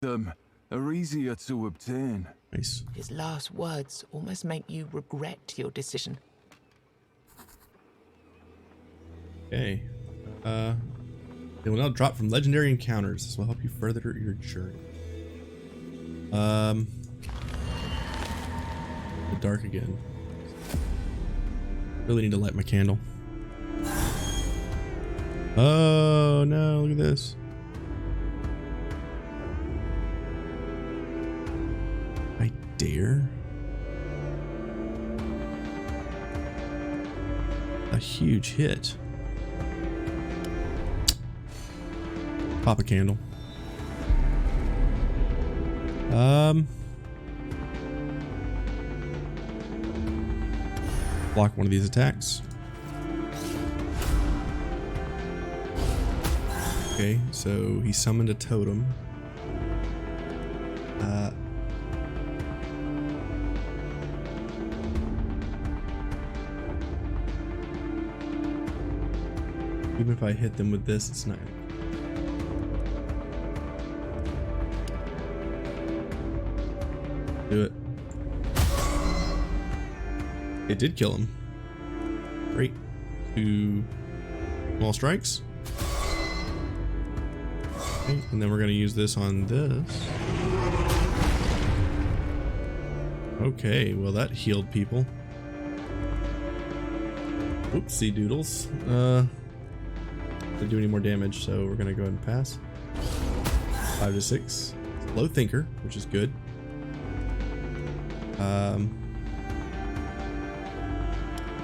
Them are easier to obtain. Nice. His last words almost make you regret your decision. Okay. They will now drop from legendary encounters. This will help you further your journey. The dark again. Really need to light my candle. Oh no, look at this. I dare. A huge hit. Pop a candle. Block one of these attacks. Okay, so he summoned a totem. Even if I hit them with this, it's not. Do it. It did kill him. Great. 2 small strikes. Okay, and then we're going to use this on this. Okay, well that healed people. Oopsie doodles. Didn't do any more damage, so we're going to go ahead and pass. 5 to 6. Low thinker, which is good.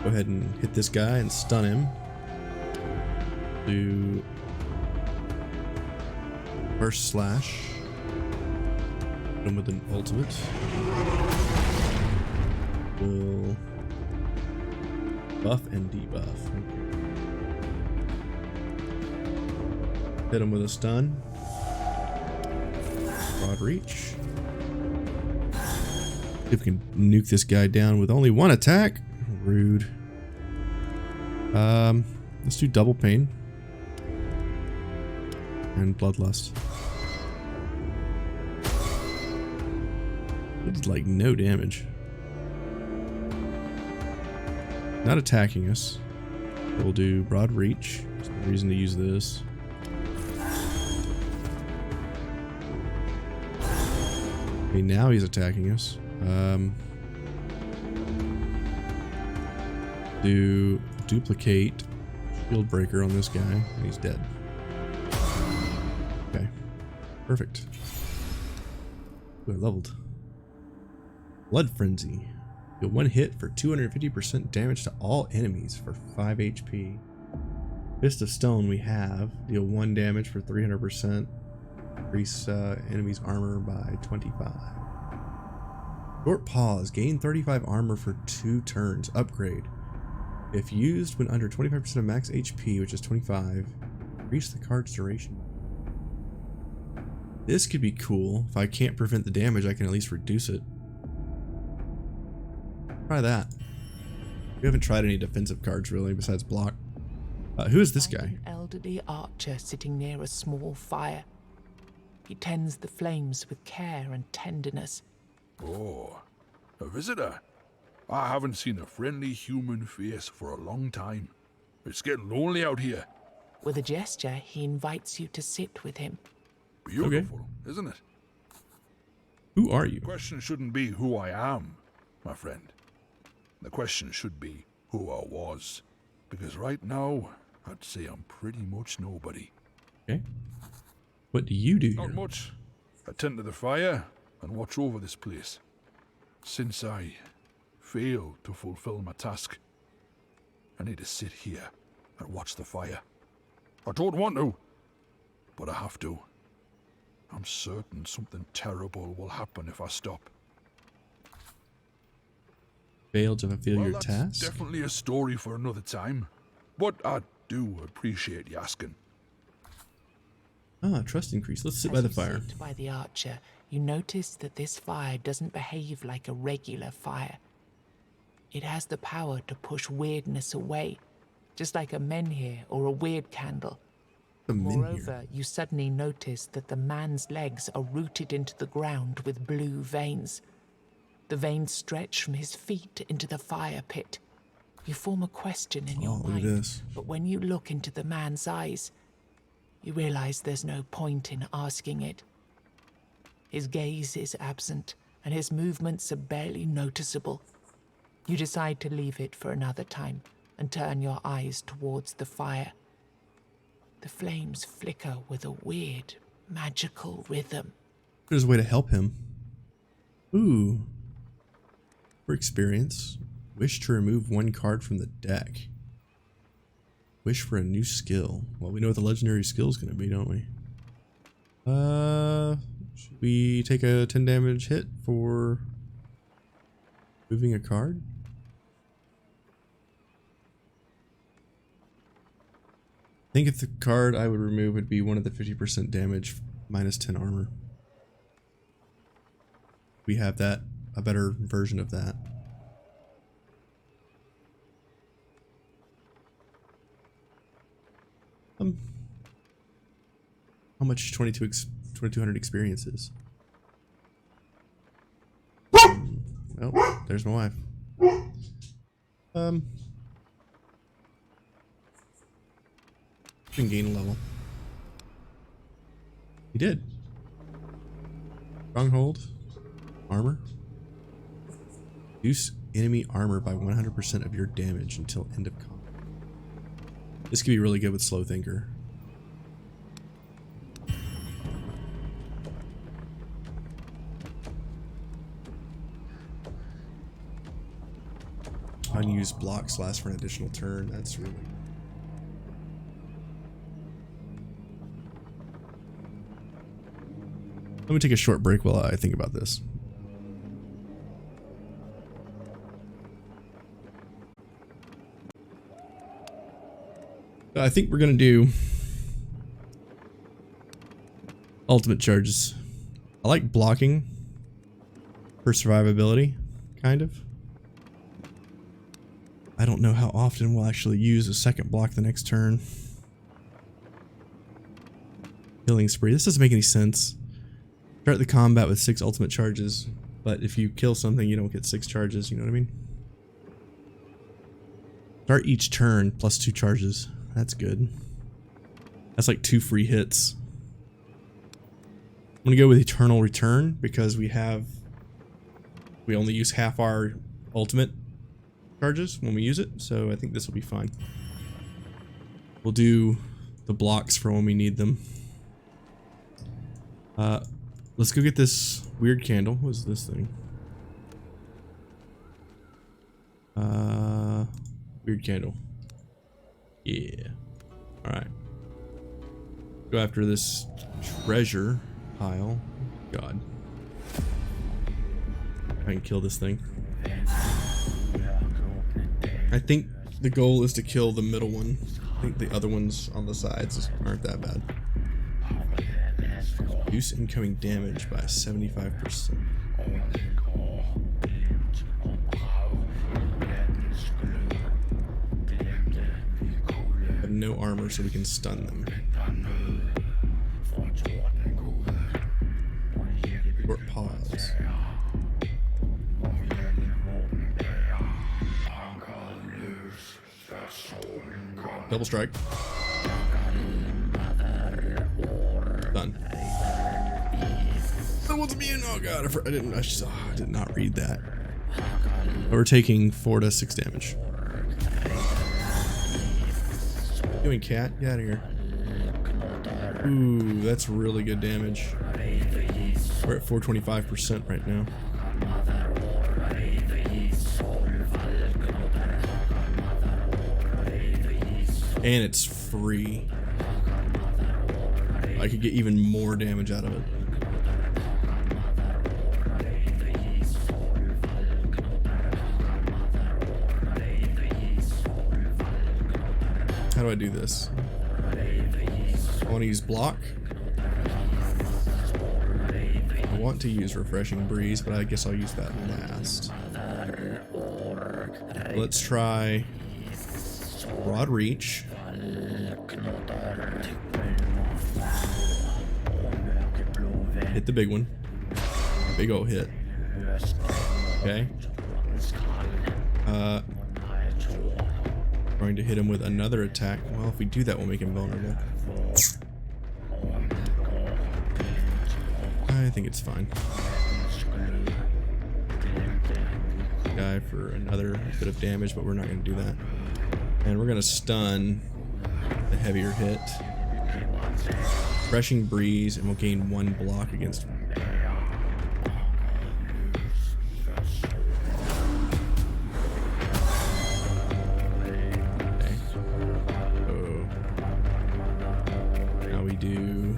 Go ahead and hit this guy and stun him. Do burst slash. Hit him with an ultimate. Will buff and debuff. Okay. Hit him with a stun. Broad reach. See if we can nuke this guy down with only one attack. Rude. Let's do double pain and bloodlust. It did like no damage. Not attacking us. We'll do broad reach. There's no reason to use this. Okay, now he's attacking us. Do duplicate shield breaker on this guy, and he's dead. Okay, perfect. Ooh, I leveled. Blood frenzy. Deal 1 hit for 250% damage to all enemies for 5 HP. Fist of stone we have. Deal 1 damage for 300%. Increase enemy's armor by 25. Short pause. Gain 35 armor for 2 turns. Upgrade. If used when under 25% of max HP, which is 25, increase the card's duration. This could be cool. If I can't prevent the damage, I can at least reduce it. Try that. We haven't tried any defensive cards really, besides block. Who is this guy? An elderly archer sitting near a small fire. He tends the flames with care and tenderness. Oh, a visitor. I haven't seen a friendly human face for a long time. It's getting lonely out here. With a gesture, he invites you to sit with him. Beautiful, isn't it? Who are you? The question shouldn't be who I am, my friend. The question should be who I was. Because right now, I'd say I'm pretty much nobody. Okay. What do you do Not here? much. I tend to the fire and watch over this place. Since I failed to fulfill my task, I need to sit here and watch the fire. I don't want to, but I have to. I'm certain something terrible will happen if I stop. Failed to fulfill your That's task? definitely a story for another time, but I do appreciate you asking. Ah, trust increase. Let's sit As by the you fire. sit by the archer, you notice that this fire doesn't behave like a regular fire. It has the power to push weirdness away, just like a menhir or a weird candle. I'm in here. Moreover, you suddenly notice that the man's legs are rooted into the ground with blue veins. The veins stretch from his feet into the fire pit. You form a question in your Oh, look at mind, this. but when you look into the man's eyes, you realize there's no point in asking it. His gaze is absent, and his movements are barely noticeable. You decide to leave it for another time and turn your eyes towards the fire. The flames flicker with a weird, magical rhythm. There's a way to help him. Ooh. For experience, wish to remove one card from the deck. Wish for a new skill. Well, we know what the legendary skill is going to be, don't we? Should we take a 10 damage hit for moving a card? I think if the card I would remove would be one of the 50% damage minus 10 armor. We have that, a better version of that. How much 2200 experience is? Well, there's my wife. Can gain a level. He did. Stronghold. Armor. Reduce enemy armor by 100% of your damage until end of combat. This could be really good with Slow Thinker. Unused blocks last for an additional turn. That's really... Let me take a short break while I think about this. I think we're gonna do ultimate charges. I like blocking for survivability, kind of. I don't know how often we'll actually use a second block the next turn. Killing spree. This doesn't make any sense. Start the combat with 6 ultimate charges, but if you kill something, you don't get 6 charges, you know what I mean? Start each turn plus 2 charges. That's good. That's like 2 free hits. I'm gonna go with Eternal Return because we only use half our ultimate charges when we use it, so I think this will be fine. We'll do the blocks for when we need them. Let's go get this weird candle. What is this thing? Weird candle. Yeah. Alright. Go after this treasure pile. God. I can kill this thing. I think the goal is to kill the middle one. I think the other ones on the sides aren't that bad. Reduce incoming damage by 75%. Have no armor, so we can stun them. Short pause. Double strike. Done. That was immune. Oh god, I did not read that. We're taking 4 to 6 damage. Doing cat? Get out of here. Ooh, that's really good damage. We're at 425% right now. And it's free. I could get even more damage out of it. How do I do this? I want to use block. I want to use Refreshing Breeze, but I guess I'll use that last. Let's try Broad Reach. Hit the big one. Big ol' hit. Okay. Going to hit him with another attack. Well, if we do that, we'll make him vulnerable. I think it's fine. Guy for another bit of damage, but we're not going to do that. And we're going to stun the heavier hit. Refreshing breeze, and we'll gain 1 block against him. Okay. Oh. Now we do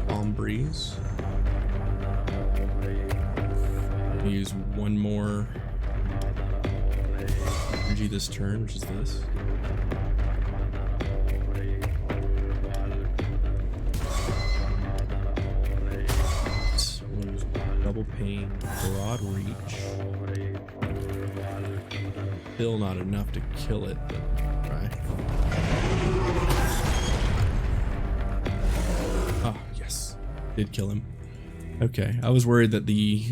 Calm Breeze. Use 1 more energy this turn, which is this. We'll use Double Pain, Broad Reach. Still not enough to kill it, but try. Oh, yes. Did kill him. Okay, I was worried that the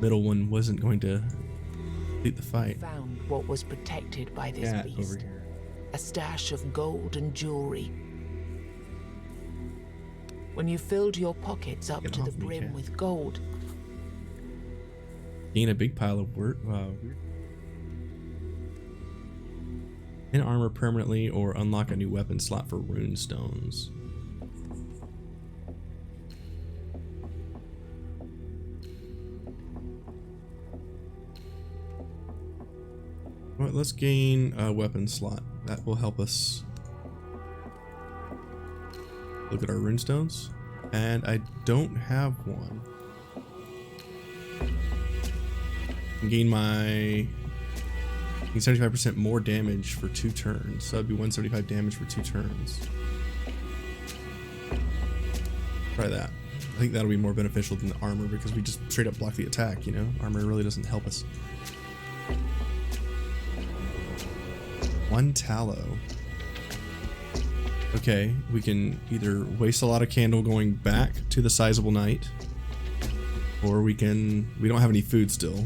middle one wasn't going to complete the fight. Found what was protected by this Cat beast. over here. A stash of gold and jewelry. When you filled your pockets up Get to the off me, brim cat. with gold, Gain a big pile of work. Wow. In armor permanently, or unlock a new weapon slot for rune stones. Well, let's gain a weapon slot. That will help us look at our runestones. And I don't have one. I can gain my 75% more damage for 2 turns. So that'd be 175 damage for 2 turns. Try that. I think that'll be more beneficial than the armor because we just straight up block the attack, you know? Armor really doesn't help us. 1 tallow. Okay, we can either waste a lot of candle going back to the sizable knight, or we don't have any food still.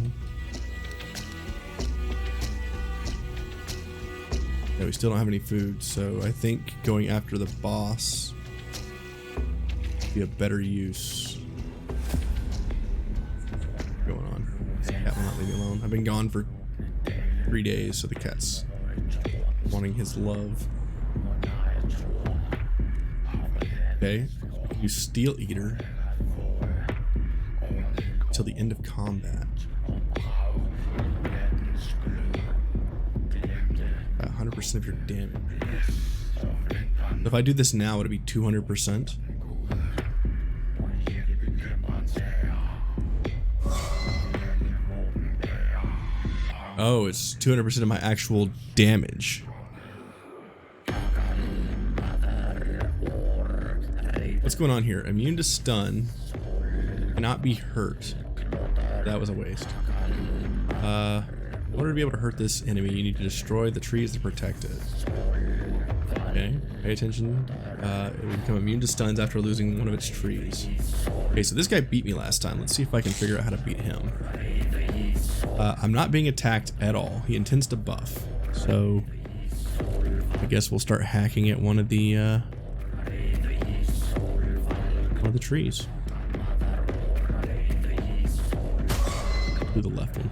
Yeah, we still don't have any food, so I think going after the boss would be a better use. What's going on? This cat will not leave me alone. I've been gone for 3 days, so the cat's wanting his love. Okay, use Steel Eater till the end of combat. 100% of your damage. So if I do this now, would it be 200%? Oh, it's 200% of my actual damage. What's going on here? Immune to stun. Cannot be hurt. That was a waste. In order to be able to hurt this enemy, you need to destroy the trees that protect it. Okay, pay attention. It will become immune to stuns after losing one of its trees. Okay, so this guy beat me last time. Let's see if I can figure out how to beat him. I'm not being attacked at all. He intends to buff. So I guess we'll start hacking at one of the trees. Do the left one.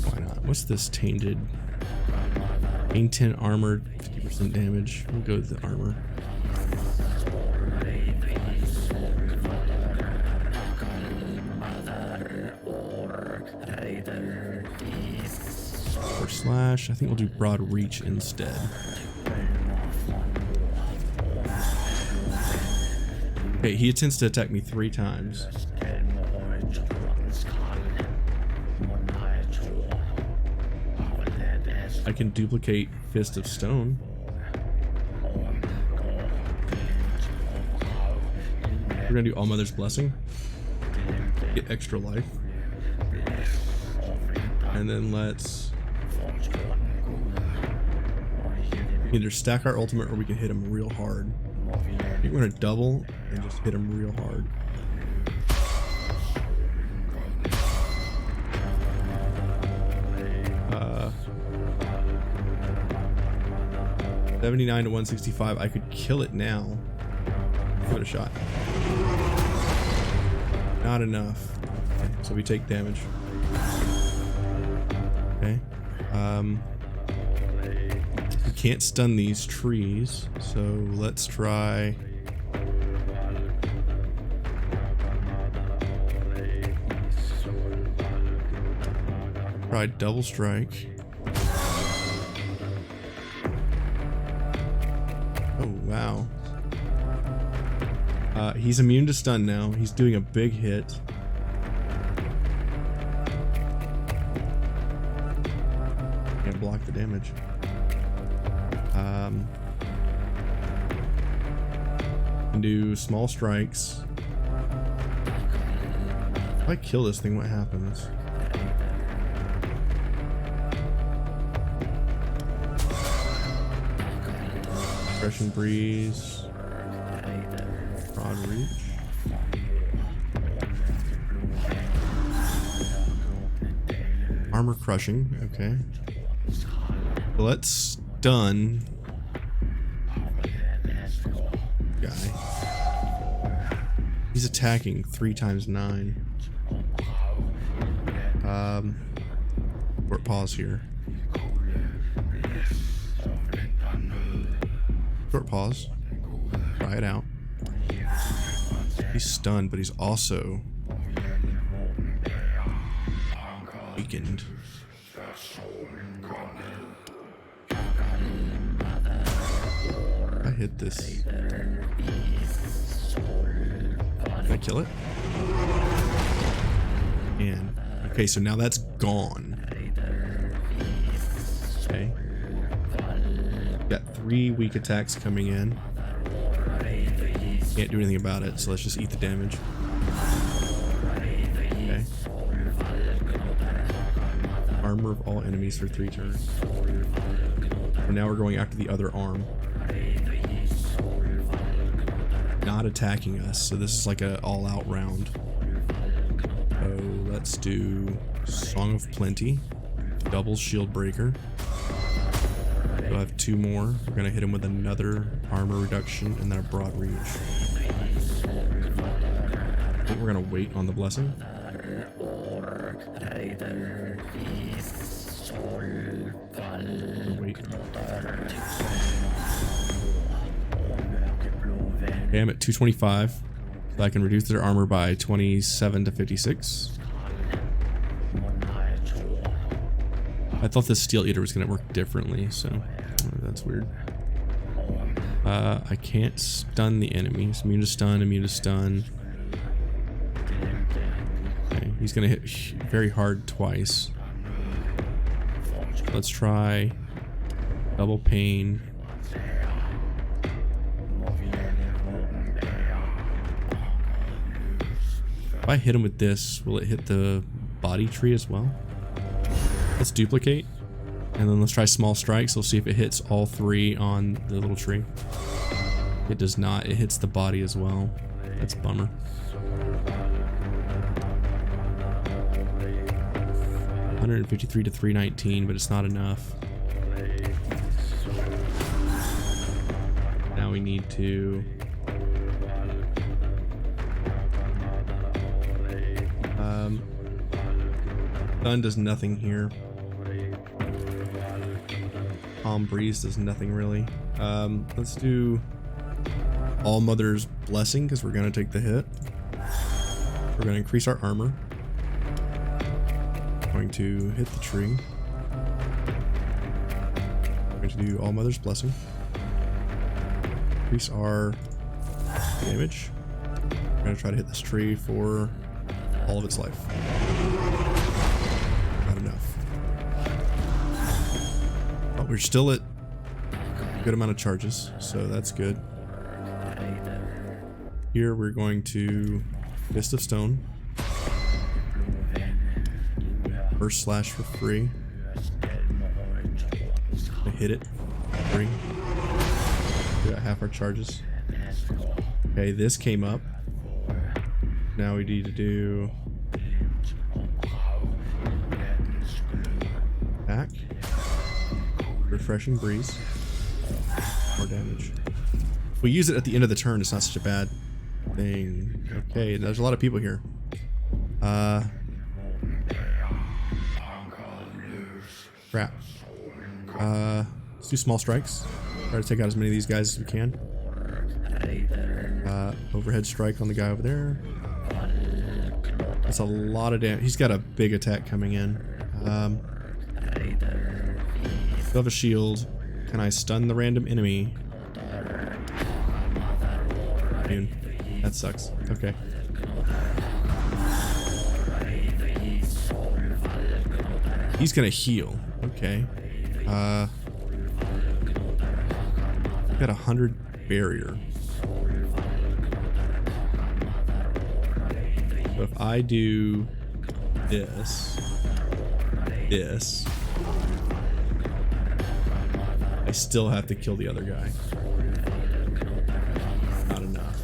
Why not? What's this tainted? Gain 10 armor, 50% damage. We'll go with the armor. Or slash. I think we'll do broad reach instead. Okay, he attempts to attack me 3 times. I can duplicate Fist of Stone. We're gonna do All Mother's Blessing. Get extra life. And then let's Either stack our ultimate or we can hit him real hard. I think we're gonna double and just hit him real hard. 79 to 165. I could kill it now. Give it a shot. Not enough. So we take damage. Okay. We can't stun these trees, so let's try. Try double strike. Oh wow. He's immune to stun now. He's doing a big hit. Can't block the damage. Can do small strikes. If I kill this thing, what happens? Refreshing breeze. Broad reach. Armor crushing. Okay. So let's stun guy. He's attacking 3 times 9. Short pause here. Short pause. Try it out. He's stunned, but he's also weakened. I hit this. Can I kill it? And okay, so now that's gone. Okay. Got 3 weak attacks coming in. Can't do anything about it, so let's just eat the damage. Okay. Armor of all enemies for 3 turns. And now we're going after the other arm. Not attacking us, so this is like a all-out round. So let's do Song of Plenty, double shield breaker. We'll have 2 more. We're gonna hit him with another armor reduction and then a broad reach. I think we're gonna wait on the blessing. Wait. Okay, I'm at 225. So I can reduce their armor by 27 to 56. I thought this Steel Eater was going to work differently, so that's weird. I can't stun the enemies. Immune to stun, immune to stun. Okay, he's going to hit very hard twice. Let's try double pain. If I hit him with this, will it hit the body tree as well? Let's duplicate, and then let's try small strikes. We'll see if it hits all 3 on the little tree. It does not. It hits the body as well. That's a bummer. $153 to $319, but it's not enough. Now we need to... Stun does nothing here. Calm Breeze does nothing really. Let's do All Mother's Blessing because we're going to take the hit. We're going to increase our armor. Going to hit the tree. Going to do All Mother's Blessing. Increase our damage. We're going to try to hit this tree for all of its life. Not enough. But we're still at a good amount of charges, so that's good. Here we're going to Fist of Stone. First slash for free. I hit it. Bring. We got half our charges. Okay, this came up. Now we need to do attack. Refreshing breeze. More damage. If we use it at the end of the turn, it's not such a bad thing. Okay, there's a lot of people here. Crap. Let's do small strikes. Try to take out as many of these guys as we can. Overhead strike on the guy over there. That's a lot of damage. He's got a big attack coming in. Still have a shield. Can I stun the random enemy? Dude, that sucks. Okay. He's gonna heal. Okay. Got 100 barrier. So if I do this, I still have to kill the other guy. Not enough.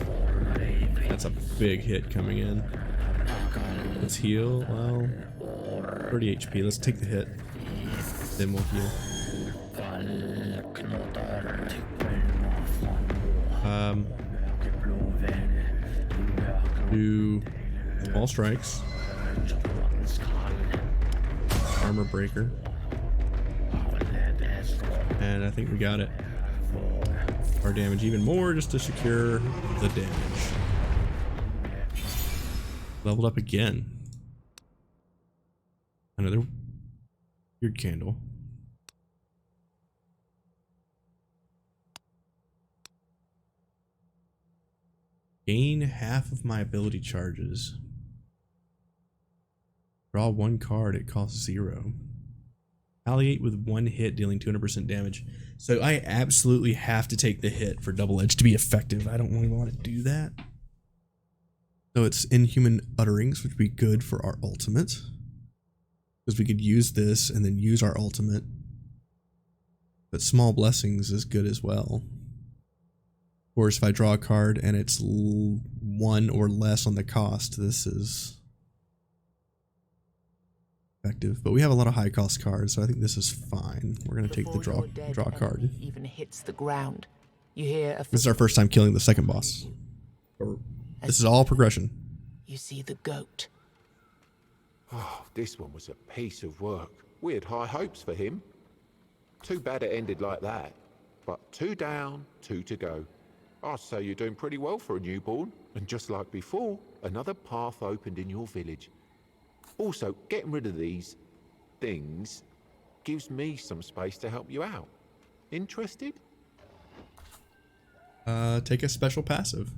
That's a big hit coming in. Let's heal. Well, 30 HP. Let's take the hit. Then we'll heal. Do small strikes. Armor breaker. And I think we got it. Our damage even more just to secure the damage. Leveled up again. Another weird candle. Gain half of my ability charges. Draw one card, it costs 0. Retaliate with one hit, dealing 200% damage. So I absolutely have to take the hit for double edge to be effective. I don't really want to do that. So it's Inhuman Utterings, which would be good for our ultimate. Because we could use this and then use our ultimate. But Small Blessings is good as well. Of course, if I draw a card and it's 1 or less on the cost, this is effective. But we have a lot of high cost cards, so I think this is fine. We're gonna take the draw card. Even hits the ground. You hear This is our first time killing the second boss. This is all progression. You see the goat. Oh, this one was a piece of work. We had high hopes for him. Too bad it ended like that. But 2 down, 2 to go. I'd say you're doing pretty well for a newborn. And just like before, another path opened in your village. Also, getting rid of these things gives me some space to help you out. Interested? Take a special passive.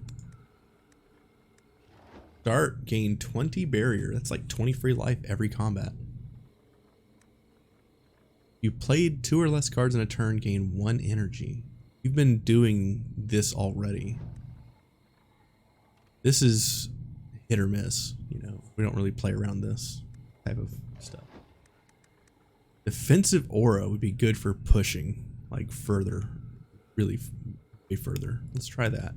Start, gain 20 barrier. That's like 20 free life every combat. You played 2 or less cards in a turn, gain 1 energy. You've been doing this already. This is hit or miss, you know. We don't really play around this type of stuff. Defensive aura would be good for pushing, like further, really way further. Let's try that.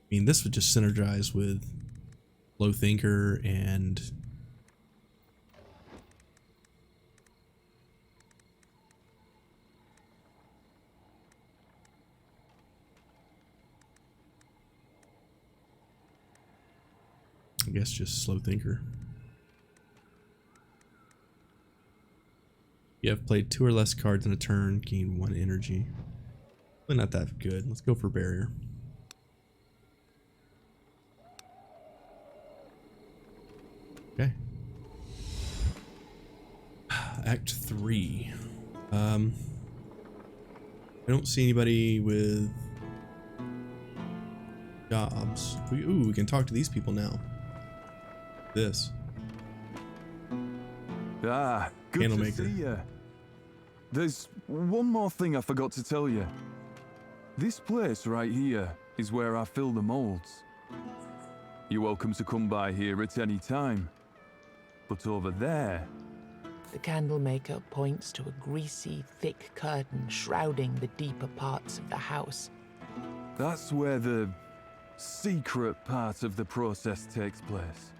I mean, this would just synergize with Low Thinker and I guess just Slow Thinker. You have played 2 or less cards in a turn, gain 1 energy. But not that good. Let's go for barrier. Okay. Act 3. I don't see anybody with jobs. Ooh, we can talk to these people now. This. Ah, good to Candlemaker. see you. There's one more thing I forgot to tell you. This place right here is where I fill the molds. You're welcome to come by here at any time. But over there, The candlemaker points to a greasy, thick curtain shrouding the deeper parts of the house. That's where the secret part of the process takes place.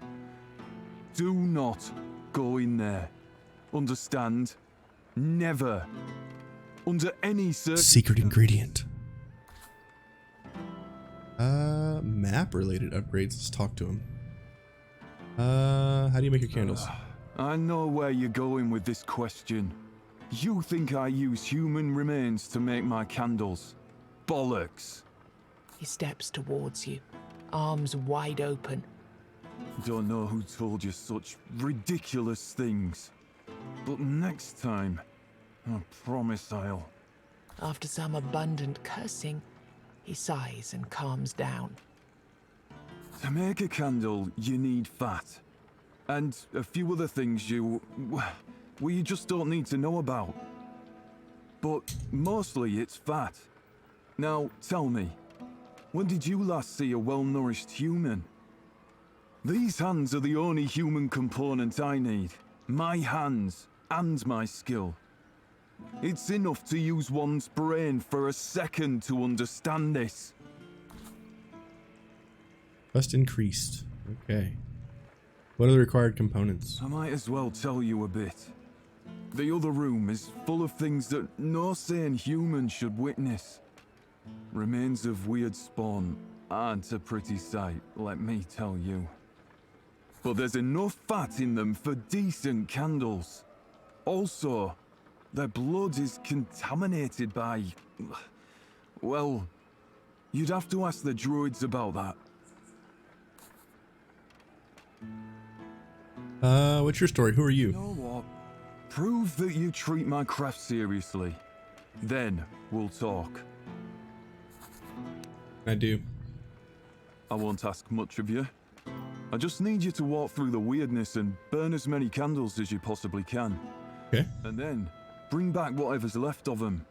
Do not go in there. Understand? Never. Under any circumstances. Secret ingredient. Map-related upgrades. Let's talk to him. How do you make your candles? I know where you're going with this question. You think I use human remains to make my candles? Bollocks. He steps towards you, arms wide open. Don't know who told you such ridiculous things. But next time, I promise I'll... After some abundant cursing, he sighs and calms down. To make a candle, you need fat. And a few other things you just don't need to know about. But mostly it's fat. Now, tell me, when did you last see a well-nourished human? These hands are the only human component I need. My hands and my skill. It's enough to use one's brain for a second to understand this. Quest increased. Okay. What are the required components? I might as well tell you a bit. The other room is full of things that no sane human should witness. Remains of weird spawn aren't a pretty sight, let me tell you. But there's enough fat in them for decent candles. Also, their blood is contaminated by... well, you'd have to ask the druids about that. What's your story? Who are you? You know what? Prove that you treat my craft seriously. Then we'll talk. I do. I won't ask much of you. I just need you to walk through the weirdness and burn as many candles as you possibly can. Okay. And then, bring back whatever's left of them.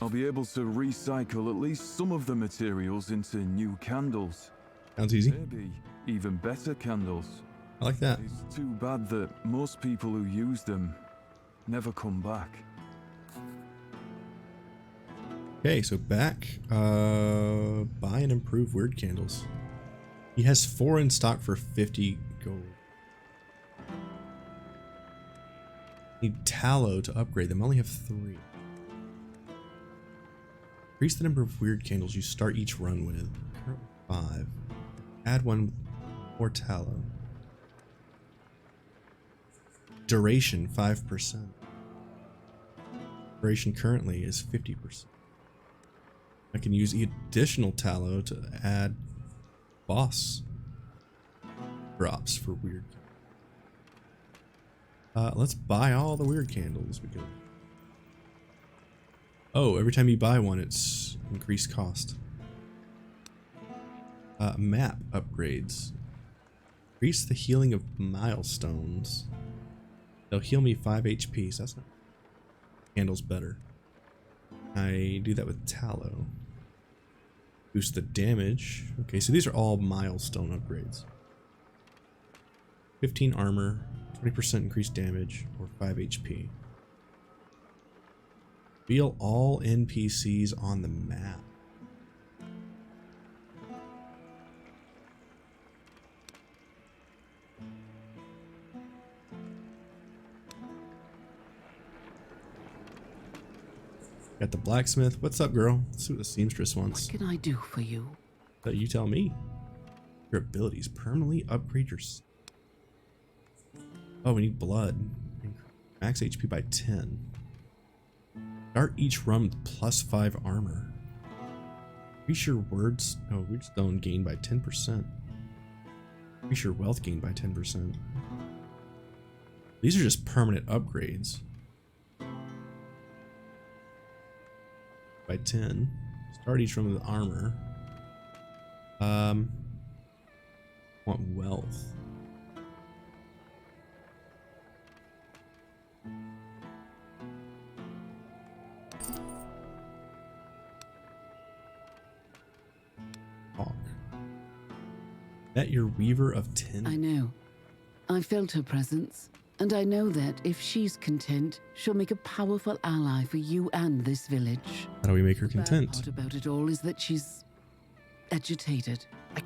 I'll be able to recycle at least some of the materials into new candles. Sounds easy. Maybe even better candles. I like that. It's too bad that most people who use them never come back. Okay, so back. Buy and improve weird candles. He has 4 in stock for 50 gold. Need tallow to upgrade them. I only have 3. Increase the number of weird candles you start each run with. Currently 5. Add 1 more tallow. Duration 5%. Duration currently is 50%. I can use additional tallow to add boss drops for weird. Let's buy all the weird candles we can. Oh, every time you buy one, it's increased cost. Map upgrades. Increase the healing of milestones. They'll heal me 5 HP, so that's not... Candles better. I do that with tallow. Boost the damage. Okay, so these are all milestone upgrades. 15 armor, 20% increased damage, or 5 HP. Reveal all NPCs on the map. Got the blacksmith. What's up, girl? Let's see what the seamstress wants. What can I do for you? You tell me. Your abilities permanently upgrade your... Oh, we need blood. Max HP by 10. Start each run with plus 5 armor. Increase your words... Oh, wordstone gain by 10%. Increase your wealth gain by 10%. These are just permanent upgrades. By 10. Start each run with armor. Want wealth. Talk. That your weaver of 10. I know. I felt her presence. And I know that if she's content, she'll make a powerful ally for you and this village. How do we make her The bad content? part about it all is that she's agitated.